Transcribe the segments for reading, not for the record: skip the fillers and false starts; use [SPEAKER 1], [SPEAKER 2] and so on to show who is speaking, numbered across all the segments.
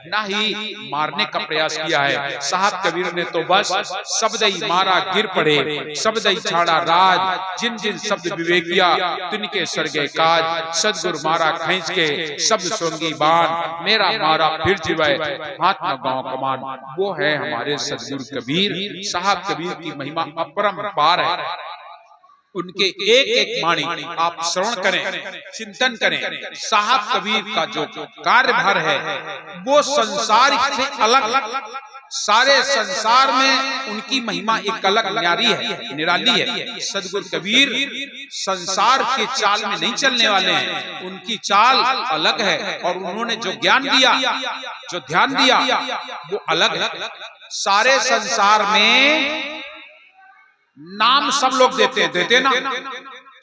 [SPEAKER 1] ना ही मारने का प्रयास किया है। साहब कबीर ने तो बस शब्दई मारा गिर पड़े, शब्दई छाड़ा राज, जिन जिन शब्द विवेकिया तिनके सरगे काज, सदगुरु मारा खींच के शब्द सोंगी बाण, मेरा मारा फिर जीवे हाथ में गांव कमान। वो है हमारे सदगुरु कबीर। साहब कबीर की महिमा अपरंपार है। उनके एक एक वाणी आप श्रवण करें, चिंतन करें। साहब कबीर का जो कार्यभार है वो संसार से अलग, सारे संसार में उनकी महिमा एक अलग न्यारी है, निराली है। सदगुरु कबीर संसार के चाल में नहीं चलने वाले हैं, उनकी चाल अलग है। और उन्होंने जो ज्ञान दिया, जो ध्यान दिया, वो अलग है। सारे संसार में नाम सब लोग देते ना,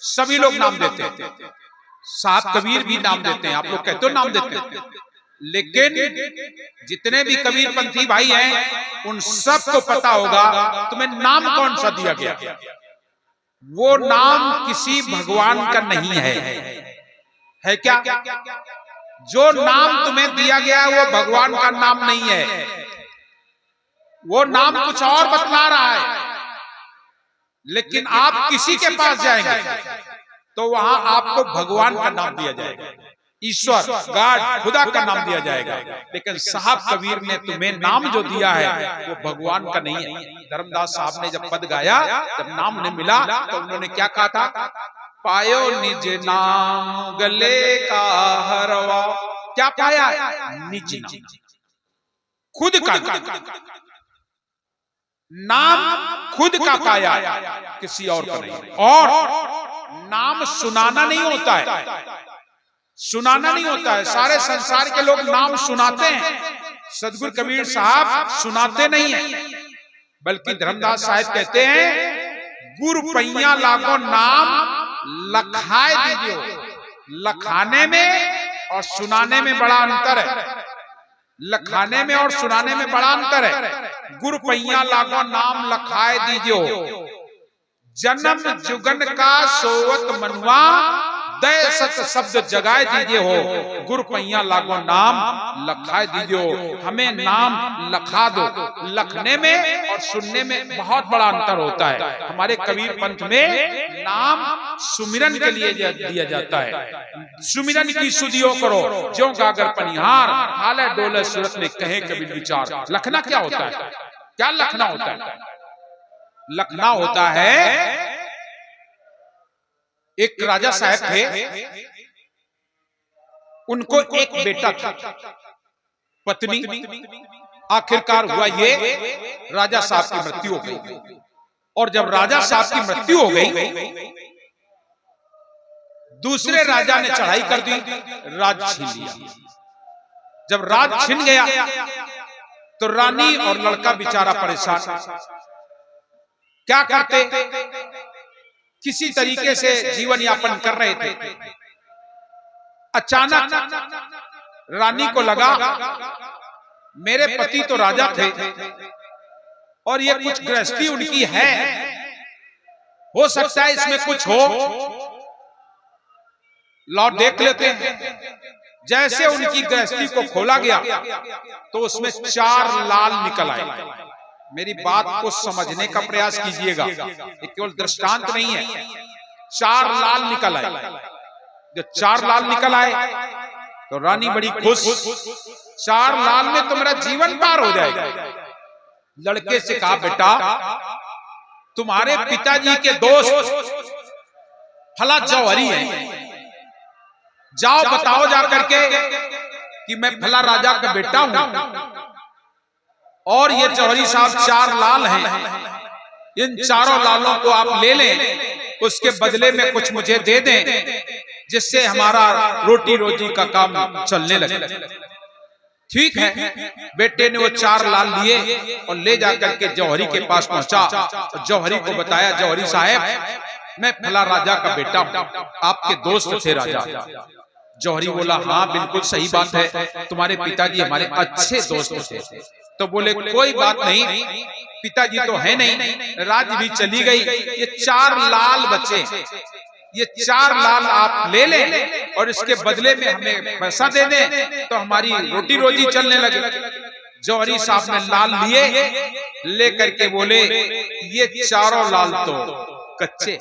[SPEAKER 1] सभी लोग नाम देते हैं। साहब कबीर भी नाम देते हैं, आप लोग कहते हो नाम देते हैं, लेकिन जितने भी कबीर पंथी भाई हैं उन सबको पता होगा तुम्हें नाम कौन सा दिया गया। वो नाम किसी भगवान का नहीं है क्या? जो नाम तुम्हें दिया गया वो भगवान का नाम नहीं है, वो नाम कुछ और बतला रहा है। लेकिन आप किसी के पास जाएंगे तो वहां आपको भगवान का नाम दिया जाएगा, ईश्वर, गॉड, खुदा का नाम दिया जाएगा। लेकिन साहब कबीर ने तुम्हें नाम जो दिया है वो भगवान का नहीं है। धर्मदास साहब ने जब पद गाया, जब नाम ने मिला तो उन्होंने क्या कहा था? पायो निज नाम गले का हरवा। क्या पाया? निज नाम, खुद का नाम, खुद का पाया, किसी और का नहीं। और नाम सुनाना नहीं होता है, सुनाना नहीं होता है। सारे संसार के लोग नाम सुनाते हैं, सदगुरु कबीर साहब सुनाते नहीं है, बल्कि धर्मदास साहब कहते हैं गुरु पैया लागो नाम लखाए दीजिए। लखाने में और सुनाने में बड़ा अंतर है, लखाने में और सुनाने में बड़ा अंतर है। गुरु पैया लागो नाम लखाए दीजियो, जन्म जुगन का सोवत मनवा, दय सत शब्द जगाए दीजिए हो। गुरु पैया लागो नाम लखाए दीजियो। हमें नाम लखा दो। लखने में और सुनने में बहुत बड़ा अंतर होता है। हमारे कबीर पंथ में नाम सुमिरन के लिए दिया जाता है। सुमिरन की सुधियो करो ज्यों गागर पनिहार, हाले डोले सूरत में कहे कबीर विचार। लखना क्या होता है? क्या लखना होता है? लखना होता है, एक राजा साहब थे, उनको एक बेटा था, पत्नी। आखिरकार हुआ ये, राजा साहब की मृत्यु हो गई। और जब राजा साहब की मृत्यु हो गई, दूसरे राजा ने चढ़ाई कर दी, राज छीन लिया। जब राज छिन गया तो रानी और लड़का बेचारा परेशान। क्या करते? किसी तरीके से जीवन यापन कर रहे थे। अचानक रानी को लगा मेरे पति तो राजा थे और ये कुछ गृहस्थी उनकी है, हो सकता है इसमें कुछ हो, लौट देख लेते हैं। जैसे उनकी गृहस्थी को खोला गया तो उसमें 4 लाल निकल आए। मेरी बात को समझने का प्रयास कीजिएगा, ये केवल दृष्टांत नहीं है। 4 लाल निकल आए। जब 4 लाल निकल आए तो रानी बड़ी खुश, 4 लाल में तो मेरा जीवन पार हो जाएगा। लड़के से कहा बेटा तुम्हारे पिताजी के दोस्त फला जौहरी है, जाओ बताओ जा करके कि मैं फला राजा का बेटा हूं और ये जौहरी साहब 4 लाल हैं, इन 4 लालों को आप ले लें, उसके बदले में कुछ मुझे दे दें जिससे हमारा रोटी रोजी का काम चलने लगे। ठीक है, बेटे ने वो 4 लाल लिए और ले जाकर के जौहरी के पास पहुंचा। जौहरी को बताया जौहरी साहब मैं फला राजा का बेटा हूं, आपके दोस्त थे राजा। जौहरी बोला हाँ बिल्कुल सही बात है, तुम्हारे पिताजी हमारे अच्छे दोस्त थे। तो बोले कोई बात नहीं, पिताजी तो है नहीं, राज भी चली गई, ये 4 लाल बचे, ये 4 लाल आप ले लें और इसके बदले में हमें पैसा दे दें तो हमारी रोटी रोजी चलने लगे। जौहरी साहब ने लाल लिए, लेकर के बोले ये चारों लाल तो कच्चे।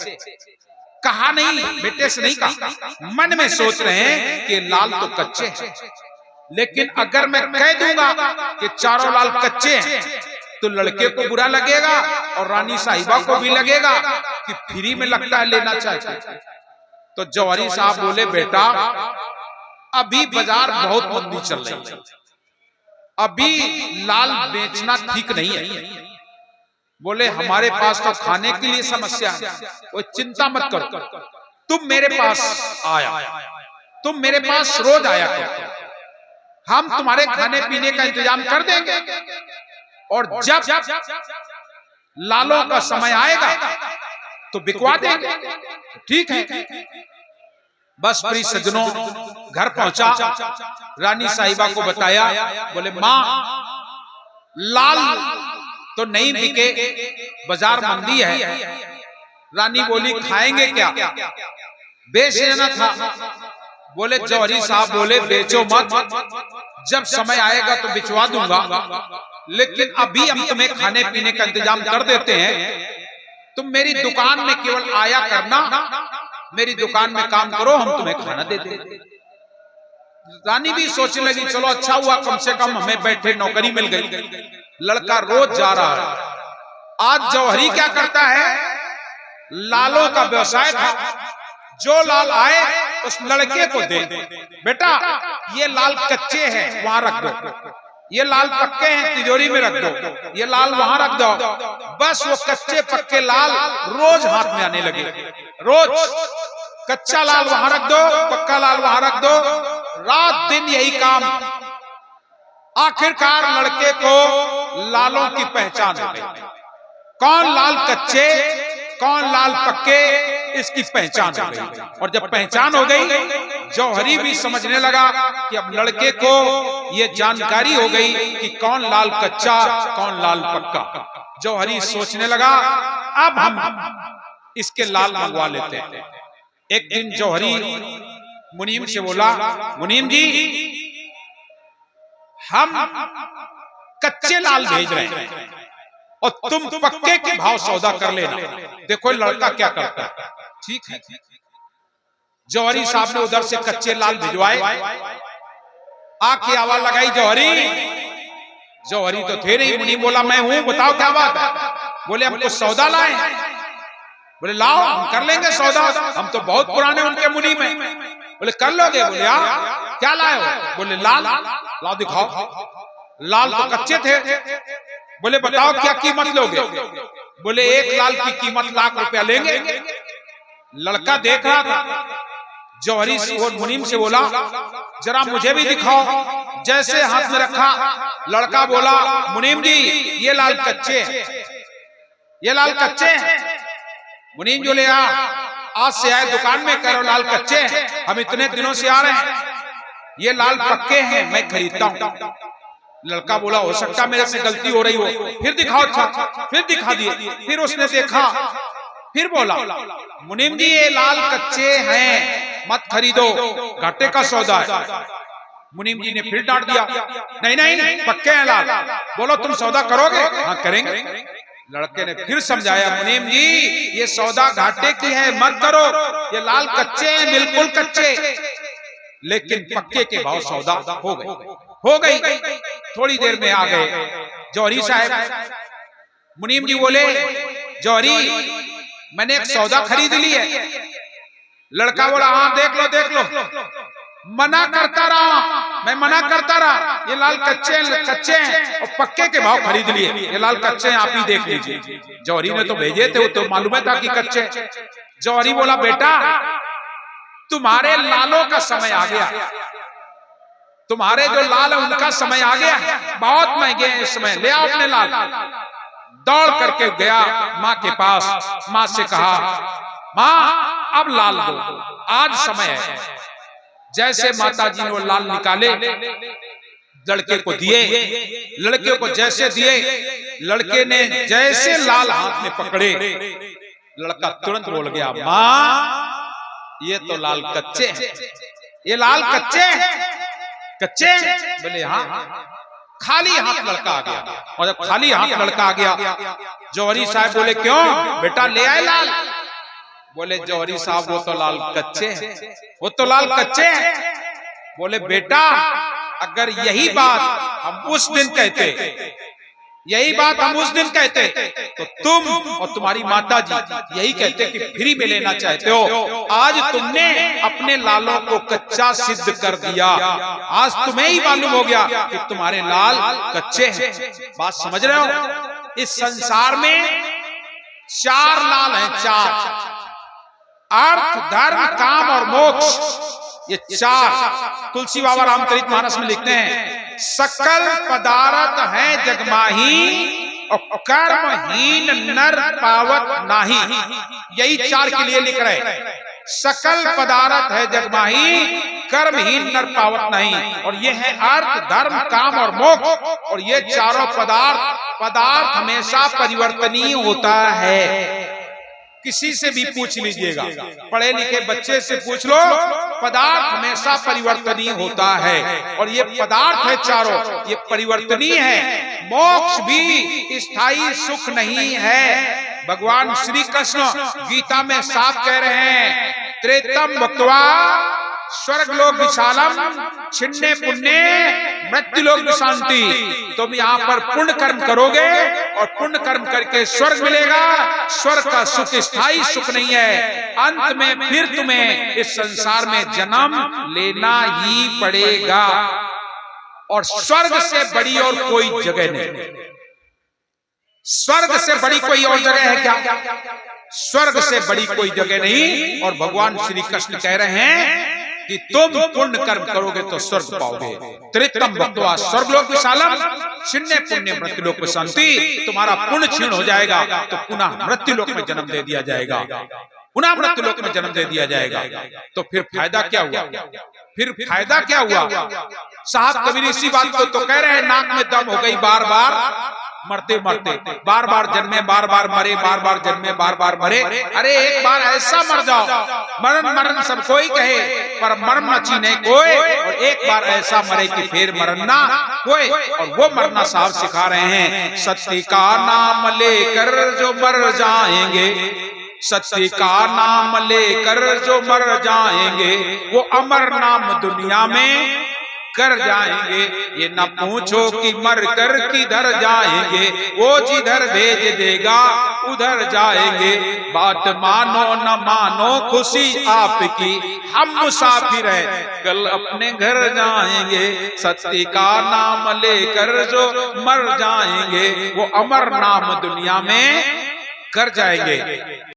[SPEAKER 1] कहा नहीं, बेटे से नहीं कहा, मन में सोच रहे हैं कि लाल तो कच्चे हैं, लेकिन अगर मैं कह दूंगा कि चारों लाल कच्चे हैं तो लड़के को बुरा लगेगा और रानी साहिबा को भी लगेगा कि फ्री में लगता है लेना चाहिए। तो जौहरी साहब बोले बेटा अभी बाजार बहुत मंदी चल रही है, अभी लाल बेचना ठीक नहीं है। बोले हमारे पास तो खाने के लिए समस्या है, कोई चिंता मत करो, तुम मेरे पास आया, तुम मेरे पास रोज आया करो, हम तुम्हारे खाने पीने का इंतजाम कर देंगे और जब लालों का समय आएगा तो बिकवा देंगे। ठीक है। बस प्रिय सज्जनों घर पहुंचा, रानी साहिबा को बताया, बोले मां लाल तो नहीं बिके, बाजार मंदी है। रानी बोली खाएंगे क्या, बेच देना था। बोले जौहरी साहब बोले बेचो मत, जब समय आएगा तो बिचवा दूंगा, लेकिन अभी हम तुम्हें खाने पीने का इंतजाम कर देते हैं, तुम मेरी दुकान में केवल आया करना, मेरी दुकान में काम करो, हम तुम्हें खाना देते हैं। रानी भी सोचने लगी चलो अच्छा हुआ, कम से कम हमें बैठे नौकरी मिल गई, लड़का रोज जा रहा है। आज जौहरी क्या करता है, लालों का व्यवसाय था, जो लाल आए उस लड़के को दे, बेटा ये लाल कच्चे हैं वहां रख दो, ये लाल पक्के हैं तिजोरी में रख दो, ये लाल वहां रख दो। बस वो कच्चे पक्के लाल रोज हाथ में आने लगे, रोज कच्चा लाल वहां रख दो, पक्का लाल वहां रख दो, रात दिन यही काम। आखिरकार लड़के को लालों की पहचान हो गई, कौन लाल कच्चे कौन लाल पक्के, इसकी पहचान हो गई। और जब पहचान हो गई, जौहरी भी समझने लगा कि अब लड़के को ये जानकारी हो गई कि कौन लाल कच्चा कौन लाल पक्का। जौहरी सोचने लगा अब हम इसके लाल मंगवा लेते हैं। एक दिन जौहरी मुनीम से बोला, मुनीम जी हम कच्चे लाल भेज रहे हैं और तुम पक्के के भाव सौदा कर लेना, देखो लड़का क्या करता है। ठीक है। जौहरी साहब ने उधर से कच्चे लाल भिजवाए, आके आवाज लगाई जौहरी। जौहरी तो थे नहीं, मुनीम बोला मैं हूं, बताओ क्या बात है। बोले हम कुछ सौदा लाए। बोले लाओ हम कर लेंगे सौदा, हम तो बहुत पुराने उनके मुनीम हैं। बोले कर लोगे। बोले हाँ क्या लाए हो। बोले लाल। लाओ दिखाओ। लाल तो कच्चे थे। बोले बताओ क्या कीमत लोगे। बोले एक लाल की कीमत ₹1,00,000 लेंगे। लड़का देख रहा था, जौहरी मुनीम से बोला जरा मुझे भी दिखाओ। जैसे हाथ में रखा, लड़का बोला मुनीम जी ये लाल कच्चे हैं, ये लाल कच्चे हैं। मुनीम जो ले आज से आए दुकान में, करो लाल कच्चे हैं, हम इतने दिनों से आ रहे हैं, ये लाल पक्के हैं मैं खरीदता हूं। लड़का बोला हो सकता मेरे से गलती हो रही हो, फिर दिखाओ। फिर दिखा दिए, फिर उसने देखा, फिर बोला मुनीम जी ये लाल कच्चे हैं मत खरीदो, घाटे का सौदा है। मुनीम जी ने फिर डांट दिया, नहीं नहीं पक्के हैं लाल। बोलो तुम सौदा करोगे। हाँ करेंगे। लड़के ने फिर समझाया, मुनीम जी ये सौदा घाटे की है मत करो, ये लाल कच्चे हैं बिल्कुल कच्चे, लेकिन पक्के के भाव सौदा हो गई। थोड़ी देर में आ गए जौहरी साहब। मुनीम जी बोले जौहरी मैंने एक सौदा खरीद ली है। लड़का बोला हाँ देख लो। मना करता रहा, मैं मना करता रहा, ये लाल कच्चे हैं और पक्के के भाव खरीद लिए, ये लाल कच्चे हैं आप ही देख लीजिए। जौहरी ने तो भेजे थे, वो तो मालूम था कि कच्चे। जौहरी बोला बेटा तुम्हारे लालों का समय आ गया, तुम्हारे जो लाल है उनका समय आ गया, बहुत महंगे हैं इस समय, ले आओ अपने लाल। दौड़ करके गया माँ के पास, माँ से कहा माँ अब लाल दो, आज समय है। जैसे माता जी ने वो लाल निकाले, लड़के को दिए, लड़के को जैसे दिए, लड़के ने जैसे लाल हाथ में पकड़े, लड़का तुरंत बोल गया माँ ये तो लाल कच्चे हैं, ये लाल कच्चे कच्चे। बोले हाँ। खाली हाथ लड़का आ गया, और जब खाली हाथ लड़का आ गया जौहरी साहब बोले क्यों बेटा ले आए लाल? बोले जौहरी साहब वो तो लाल कच्चे हैं, वो तो लाल कच्चे हैं। बोले बेटा अगर यही बात हम उस दिन कहते, यही बात हम उस दिन कहते तो तुम और तुम्हारी माता जी यही कहते कि फ्री में लेना चाहते हो। आज तुमने अपने लालों को कच्चा सिद्ध कर दिया, आज तुम्हें ही मालूम हो गया कि तुम्हारे लाल कच्चे हैं। बात समझ रहे हो? इस संसार में चार लाल हैं, चार, अर्थ धर्म काम और मोक्ष, ये चार तुलसी बाबा रामचरित मानस में लिखते हैं। सकल पदार्थ है जगमाही और कर्महीन नर पावत नाही, यही चार के लिए लिख रहे। सकल पदार्थ है जगमाही, कर्महीन नर पावत नहीं, और ये है अर्थ धर्म काम और मोक्ष। और ये चारों पदार्थ हमेशा परिवर्तनीय होता है। किसी से भी पूछ लीजिएगा, पढ़े लिखे बच्चे से पूछ लो, पदार्थ हमेशा परिवर्तनीय होता है। और ये पदार्थ है चारों, ये परिवर्तनीय है। मोक्ष भी स्थायी सुख नहीं है। भगवान श्री कृष्ण गीता में साफ कह रहे हैं, त्रेतम भक्त्वा स्वर्ग लोक विशालम छिन्ने पुण्य मृत्यु लोक विशांति। तुम यहाँ पर पुण्य कर्म करोगे और पुण्य कर्म करके स्वर्ग मिलेगा। स्वर्ग का सुख स्थायी सुख नहीं है, अंत में फिर तुम्हें इस संसार में जन्म लेना ही पड़ेगा। और स्वर्ग से बड़ी और कोई जगह नहीं, स्वर्ग से बड़ी कोई और जगह है क्या? स्वर्ग से बड़ी कोई जगह नहीं। और भगवान श्री कृष्ण कह रहे हैं कि तुम पुण्य कर्म करोगे तो स्वर्ग पाओगे। त्रितम भक्त्वा स्वर्गलोक विशालम छिन्ने पुण्य मृत्युलोक विशांति। तुम्हारा पुण्य क्षीण हो जाएगा तो पुनः मृत्युलोक में जन्म दे दिया जाएगा, पुनः मृत्युलोक में जन्म दे दिया जाएगा। तो फिर फायदा क्या हुआ? फिर फायदा क्या हुआ? साहब कबीर इसी बात को तो कह रहे हैं, नाक में दम हो गई बार बार मरते मरते, बार बार जन्मे बार बार मरे, बार बार जन्मे बार बार मरे। अरे एक बार ऐसा मर जाओ, मरण मरण सब कोई कहे पर मरण न चीने कोई, और एक बार ऐसा मरे कि फिर मरना कोई। और वो मरना साहब सिखा रहे हैं, सत्य का नाम लेकर जो मर जाएंगे, सत्य का नाम लेकर जो मर जाएंगे, वो अमर नाम दुनिया में कर जाएंगे। ये न पूछो कि मर कर किधर जाएंगे, वो जिधर भेज देगा उधर जाएंगे। बात मानो न मानो खुशी आपकी, हम मुसाफिर हैं कल अपने घर जाएंगे। सत्य का नाम लेकर जो मर जाएंगे, वो अमर नाम दुनिया में कर जाएंगे।